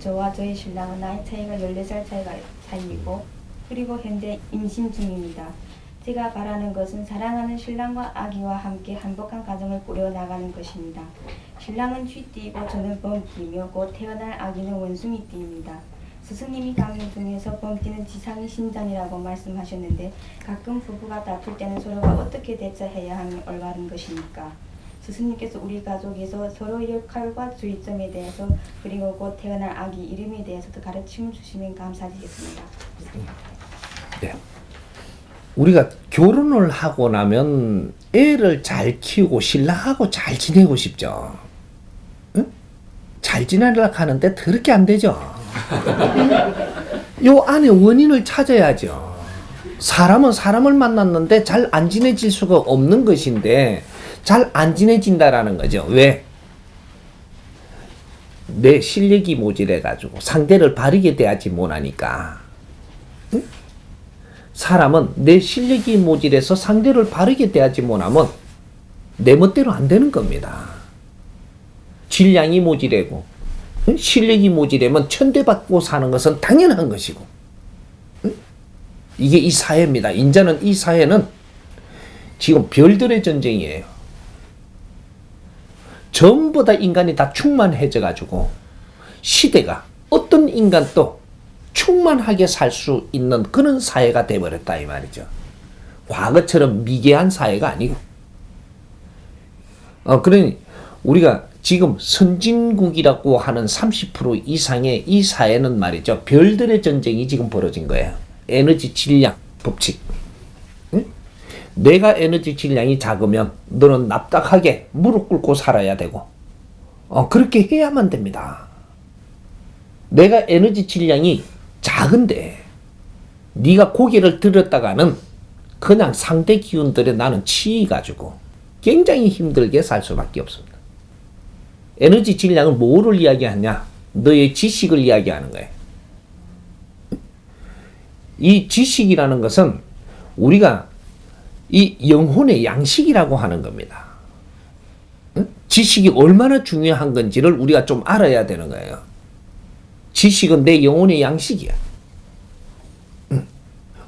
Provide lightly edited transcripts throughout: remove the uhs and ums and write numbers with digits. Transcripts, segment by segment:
저와 저희 신랑은 나이 차이가 14살 차이이고 그리고 현재 임신 중입니다. 제가 바라는 것은 사랑하는 신랑과 아기와 함께 행복한 가정을 꾸려나가는 것입니다. 신랑은 쥐띠이고 저는 범띠이며 곧 태어날 아기는 원숭이띠입니다. 스승님이 강의 중에서 범띠는 지상의 신장이라고 말씀하셨는데 가끔 부부가 다툴 때는 서로가 어떻게 대처해야 하면 올바른 것입니까? 스승님께서 우리 가족에서 서로의 역할과 주의점에 대해서 그리고 곧 태어날 아기 이름에 대해서도 가르침을 주시면 감사드리겠습니다. 네. 우리가 결혼을 하고 나면 애를 잘 키우고 신랑하고 잘 지내고 싶죠. 응? 잘 지내려고 하는데 그렇게 안 되죠. 요 안에 원인을 찾아야죠. 사람은 사람을 만났는데 잘 안 지내질 수가 없는 것인데 잘 안 지내진다라는 거죠. 왜? 내 실력이 모질해가지고 상대를 바르게 대하지 못하니까. 응? 사람은 내 실력이 모질해서 상대를 바르게 대하지 못하면 내 멋대로 안 되는 겁니다. 질량이 모질하고 응? 실력이 모질하면 천대받고 사는 것은 당연한 것이고 응? 이게 이 사회입니다. 인자는 이 사회는 지금 별들의 전쟁이에요. 전부 다 인간이 다 충만해져 가지고 시대가 어떤 인간도 충만하게 살 수 있는 그런 사회가 돼버렸다 이 말이죠. 과거처럼 미개한 사회가 아니고 그러니 우리가 지금 선진국이라고 하는 30% 이상의 이 사회는 말이죠. 별들의 전쟁이 지금 벌어진 거예요. 에너지 질량 법칙. 응? 내가 에너지 질량이 작으면 너는 납작하게 무릎 꿇고 살아야 되고 그렇게 해야만 됩니다. 내가 에너지 질량이 작은데 네가 고개를 들었다가는 그냥 상대 기운들에 나는 치이가지고 굉장히 힘들게 살 수밖에 없습니다. 에너지 질량은 뭐를 이야기하냐? 너의 지식을 이야기하는 거예요. 이 지식이라는 것은 우리가 이 영혼의 양식이라고 하는 겁니다. 지식이 얼마나 중요한 건지를 우리가 좀 알아야 되는 거예요. 지식은 내 영혼의 양식이야.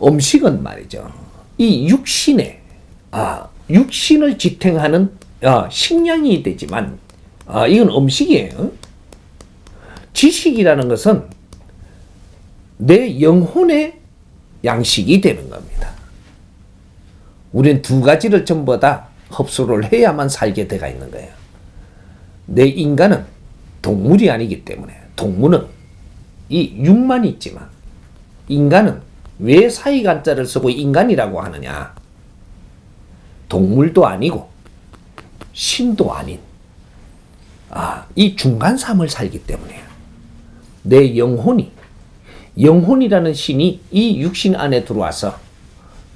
음식은 말이죠. 이 육신을 지탱하는 식량이 되지만 이건 음식이에요. 지식이라는 것은 내 영혼의 양식이 되는 겁니다. 우리는 두 가지를 전부 다 흡수를 해야만 살게 돼가 있는 거예요. 내 인간은 동물이 아니기 때문에 동물은 이 육만 있지만 인간은 왜 사이간자를 쓰고 인간이라고 하느냐? 동물도 아니고 신도 아닌 이 중간삼을 살기 때문에요. 내 영혼이라는 신이 이 육신 안에 들어와서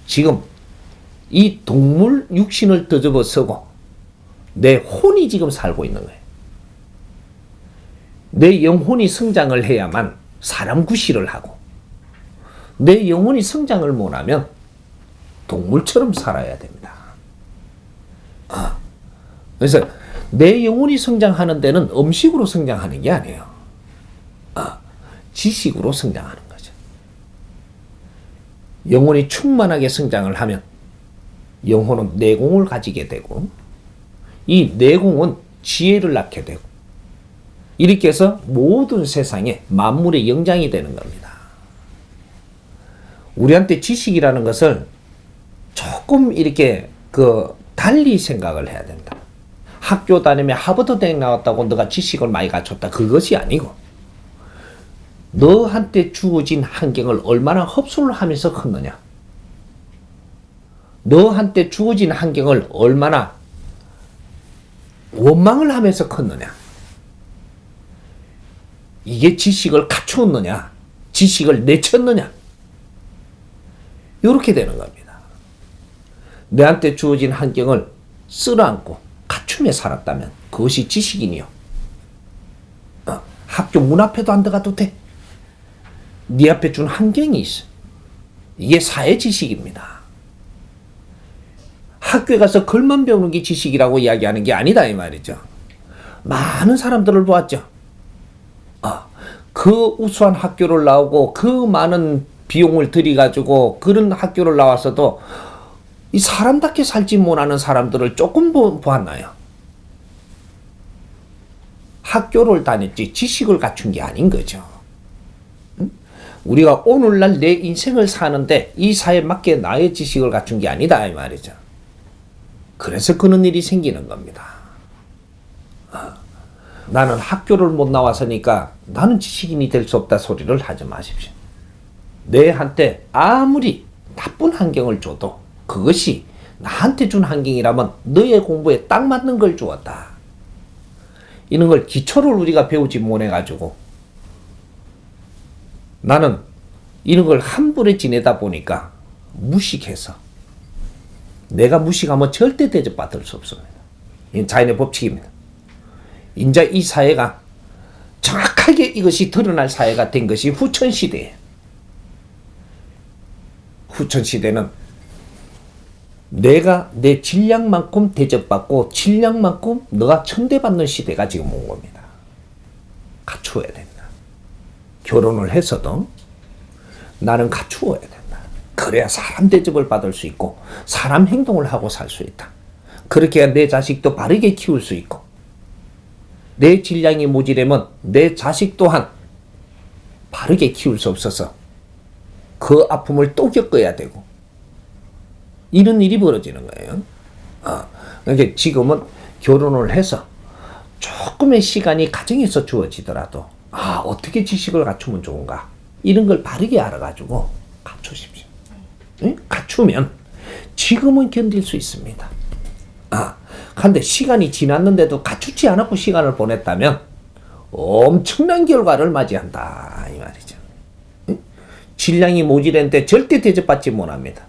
지금 이 동물 육신을 뒤집어쓰고 내 혼이 지금 살고 있는 거예요. 내 영혼이 성장을 해야만 사람 구실을 하고 내 영혼이 성장을 못하면 동물처럼 살아야 됩니다. 그래서 내 영혼이 성장하는 데는 음식으로 성장하는 게 아니에요. 지식으로 성장하는 거죠. 영혼이 충만하게 성장을 하면 영혼은 내공을 가지게 되고 이 내공은 지혜를 낳게 되고 이렇게 해서 모든 세상에 만물의 영장이 되는 겁니다. 우리한테 지식이라는 것을 조금 이렇게 달리 생각을 해야 된다. 학교 다니면 하버드 대학 나왔다고 너가 지식을 많이 갖췄다. 그것이 아니고 너한테 주어진 환경을 얼마나 흡수를 하면서 컸느냐. 너한테 주어진 환경을 얼마나 원망을 하면서 컸느냐. 이게 지식을 갖추었느냐, 지식을 내쳤느냐. 이렇게 되는 겁니다. 내한테 주어진 환경을 쓸어안고 갖춤에 살았다면 그것이 지식이니요. 학교 문 앞에도 안 들어가도 돼. 네 앞에 준 환경이 있어. 이게 사회 지식입니다. 학교에 가서 글만 배우는 게 지식이라고 이야기하는 게 아니다 이 말이죠. 많은 사람들을 보았죠. 그 우수한 학교를 나오고 그 많은 비용을 들여가지고 그런 학교를 나와서도 이 사람답게 살지 못하는 사람들을 조금 보았나요? 학교를 다녔지 지식을 갖춘 게 아닌 거죠. 응? 우리가 오늘날 내 인생을 사는데 이 사회에 맞게 나의 지식을 갖춘 게 아니다 이 말이죠. 그래서 그런 일이 생기는 겁니다. 나는 학교를 못 나와서니까 나는 지식인이 될 수 없다 소리를 하지 마십시오. 내한테 아무리 나쁜 환경을 줘도 그것이 나한테 준 환경이라면 너의 공부에 딱 맞는 걸 주었다. 이런 걸 기초를 우리가 배우지 못해가지고 나는 이런 걸 함부로 지내다 보니까 무식해서 내가 무식하면 절대 대접받을 수 없습니다. 이건 자연의 법칙입니다. 이제 이 사회가 정확하게 이것이 드러날 사회가 된 것이 후천시대예요. 후천시대는 내가 내 질량만큼 대접받고 질량만큼 너가 천대받는 시대가 지금 온 겁니다. 갖추어야 된다. 결혼을 해서도 나는 갖추어야 된다. 그래야 사람 대접을 받을 수 있고 사람 행동을 하고 살 수 있다. 그렇게 해야 내 자식도 바르게 키울 수 있고 내 질량이 모자라면 내 자식 또한 바르게 키울 수 없어서 그 아픔을 또 겪어야 되고 이런 일이 벌어지는 거예요. 그러니까 지금은 결혼을 해서 조금의 시간이 가정에서 주어지더라도 어떻게 지식을 갖추면 좋은가 이런 걸 바르게 알아가지고 갖추십시오. 응? 갖추면 지금은 견딜 수 있습니다. 그런데 시간이 지났는데도 갖추지 않았고 시간을 보냈다면 엄청난 결과를 맞이한다 이 말이죠. 응? 질량이 모자란데 절대 대접받지 못합니다.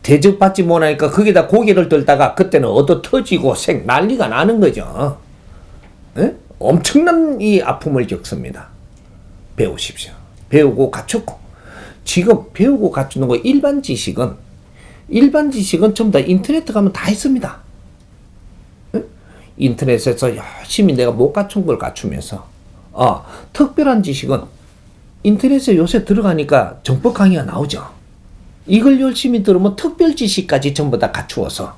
대접받지 못하니까 거기다 고개를 들다가 그때는 얻어 터지고 난리가 나는 거죠. 응? 엄청난 이 아픔을 겪습니다. 배우십시오. 배우고 갖추고 지금 배우고 갖추는 거 일반 지식은 전부 다 인터넷 가면 다 있습니다. 응? 인터넷에서 열심히 내가 못 갖춘 걸 갖추면서 특별한 지식은 인터넷에 요새 들어가니까 정법 강의가 나오죠. 이걸 열심히 들으면 특별 지식까지 전부 다 갖추어서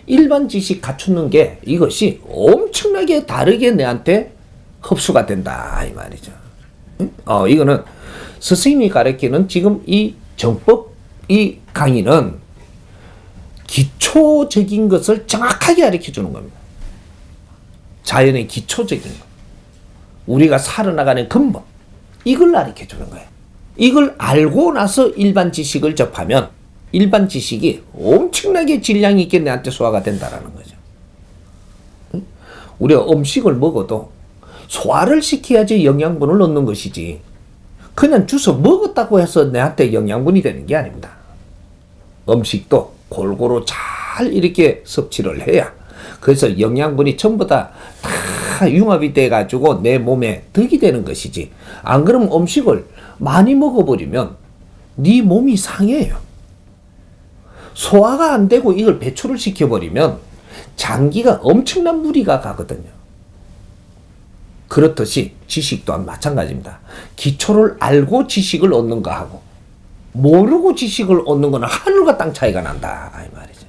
일반 지식 갖추는 게 이것이 엄청나게 다르게 내한테 흡수가 된다 이 말이죠. 응? 이거는 선생님이 가르치는 지금 이 정법 이 강의는 기초적인 것을 정확하게 가르쳐 주는 겁니다. 자연의 기초적인 것. 우리가 살아나가는 근본. 이걸 가르쳐 주는 거예요. 이걸 알고 나서 일반 지식을 접하면 일반 지식이 엄청나게 질량 있게 내한테 소화가 된다라는 거죠. 응? 우리가 음식을 먹어도 소화를 시켜야지 영양분을 얻는 것이지 그냥 주워 먹었다고 해서 내한테 영양분이 되는 게 아닙니다. 음식도 골고루 잘 이렇게 섭취를 해야 그래서 영양분이 전부 다 융합이 돼가지고 내 몸에 득이 되는 것이지 안 그러면 음식을 많이 먹어버리면 네 몸이 상해요. 소화가 안 되고 이걸 배출을 시켜버리면 장기가 엄청난 무리가 가거든요. 그렇듯이 지식 또한 마찬가지입니다. 기초를 알고 지식을 얻는 거하고 모르고 지식을 얻는 거는 하늘과 땅 차이가 난다 이 말이죠.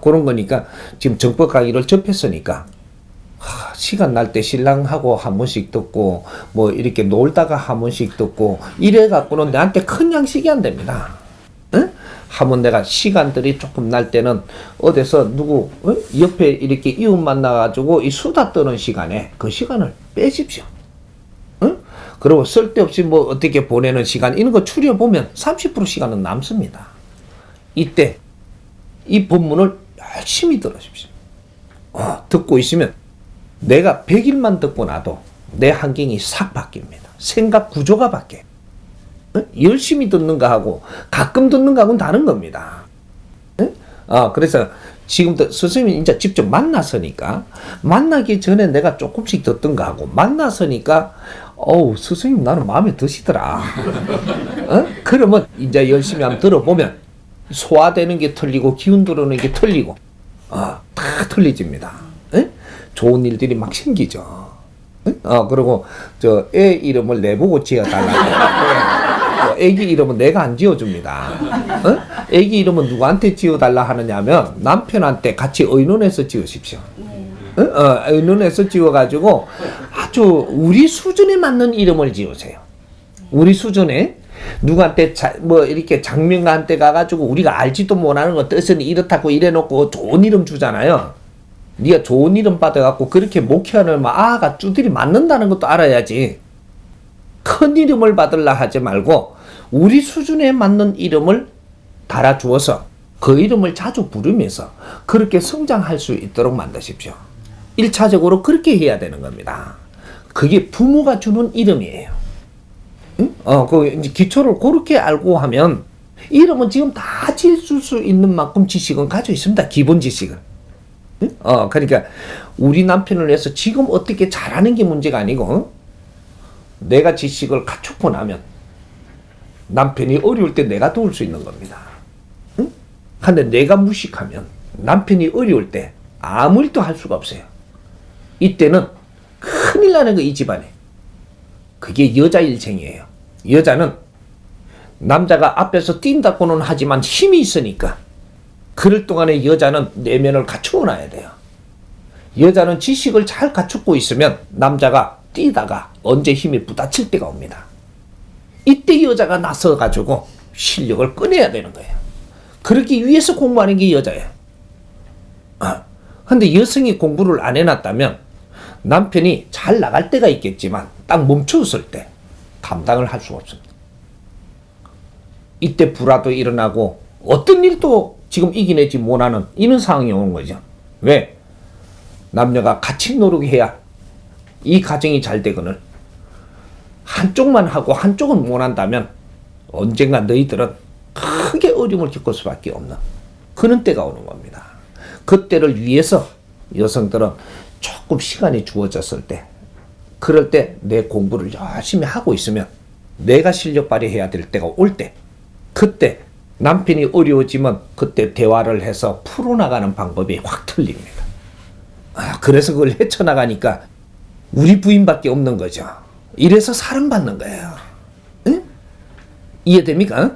그런 거니까 지금 정법 강의를 접했으니까 시간 날 때 신랑하고 한 번씩 듣고 뭐 이렇게 놀다가 한 번씩 듣고 이래 갖고는 나한테 큰 양식이 안 됩니다. 응? 하면 내가 시간들이 조금 날 때는 어디서 누구 옆에 이렇게 이웃 만나가지고 이 수다 떠는 시간에 그 시간을 빼십시오. 응? 그리고 쓸데없이 뭐 어떻게 보내는 시간 이런 거 추려보면 30% 시간은 남습니다. 이때 이 본문을 열심히 들으십시오. 듣고 있으면 내가 100일만 듣고 나도 내 환경이 싹 바뀝니다. 생각 구조가 바뀌어요. 열심히 듣는가 하고 가끔 듣는가 하고는 다른 겁니다. 그래서 지금도 선생님이 이제 직접 만났으니까 만나기 전에 내가 조금씩 듣던가 하고 만났으니까 선생님 나는 마음에 드시더라. 그러면 이제 열심히 한번 들어보면 소화되는 게 틀리고 기운 들어오는 게 틀리고 다 틀리집니다. 좋은 일들이 막 생기죠. 응? 그리고 저 애 이름을 내보고 지어달라고. 애기 이름은 내가 안 지어줍니다. 애기 이름은 누구한테 지어달라 하느냐면 남편한테 같이 의논해서 지으십시오. 의논해서 지어가지고 아주 우리 수준에 맞는 이름을 지으세요. 우리 수준에 누구한테 뭐 이렇게 장명가한테 가가지고 우리가 알지도 못하는 거 뜻은 이렇다고 이래놓고 좋은 이름 주잖아요. 네가 좋은 이름 받아갖고 그렇게 목회하는 아가 쭈들이 맞는다는 것도 알아야지. 큰 이름을 받으려 하지 말고 우리 수준에 맞는 이름을 달아주어서 그 이름을 자주 부르면서 그렇게 성장할 수 있도록 만드십시오. 1차적으로 그렇게 해야 되는 겁니다. 그게 부모가 주는 이름이에요. 응? 그 이제 기초를 그렇게 알고 하면 이름은 지금 다 지을 수 있는 만큼 지식은 가지고 있습니다. 기본 지식은. 응? 그러니까 우리 남편을 위해서 지금 어떻게 잘하는 게 문제가 아니고 내가 지식을 갖추고 나면 남편이 어려울 때 내가 도울 수 있는 겁니다. 응? 근데 내가 무식하면 남편이 어려울 때 아무 일도 할 수가 없어요. 이때는 큰일 나는 거 이 집안에. 그게 여자 일생이에요. 여자는 남자가 앞에서 뛴다고는 하지만 힘이 있으니까 그럴 동안에 여자는 내면을 갖추어 놔야 돼요. 여자는 지식을 잘 갖추고 있으면 남자가 뛰다가 언제 힘이 부딪힐 때가 옵니다. 이때 여자가 나서가지고 실력을 꺼내야 되는 거예요. 그러기 위해서 공부하는 게 여자예요. 근데 여성이 공부를 안 해놨다면 남편이 잘 나갈 때가 있겠지만 딱 멈추었을 때 감당을 할 수가 없습니다. 이때 불화도 일어나고 어떤 일도 지금 이겨내지 못하는 이런 상황이 오는 거죠. 왜? 남녀가 같이 노력해야 이 가정이 잘 되거늘 한쪽만 하고 한쪽은 못한다면 언젠가 너희들은 크게 어려움을 겪을 수밖에 없는 그런 때가 오는 겁니다. 그때를 위해서 여성들은 조금 시간이 주어졌을 때 그럴 때 내 공부를 열심히 하고 있으면 내가 실력 발휘해야 될 때가 올 때 그때 남편이 어려워지면 그때 대화를 해서 풀어나가는 방법이 확 틀립니다. 그래서 그걸 헤쳐나가니까 우리 부인밖에 없는 거죠. 이래서 사랑받는 거예요. 응? 이해됩니까?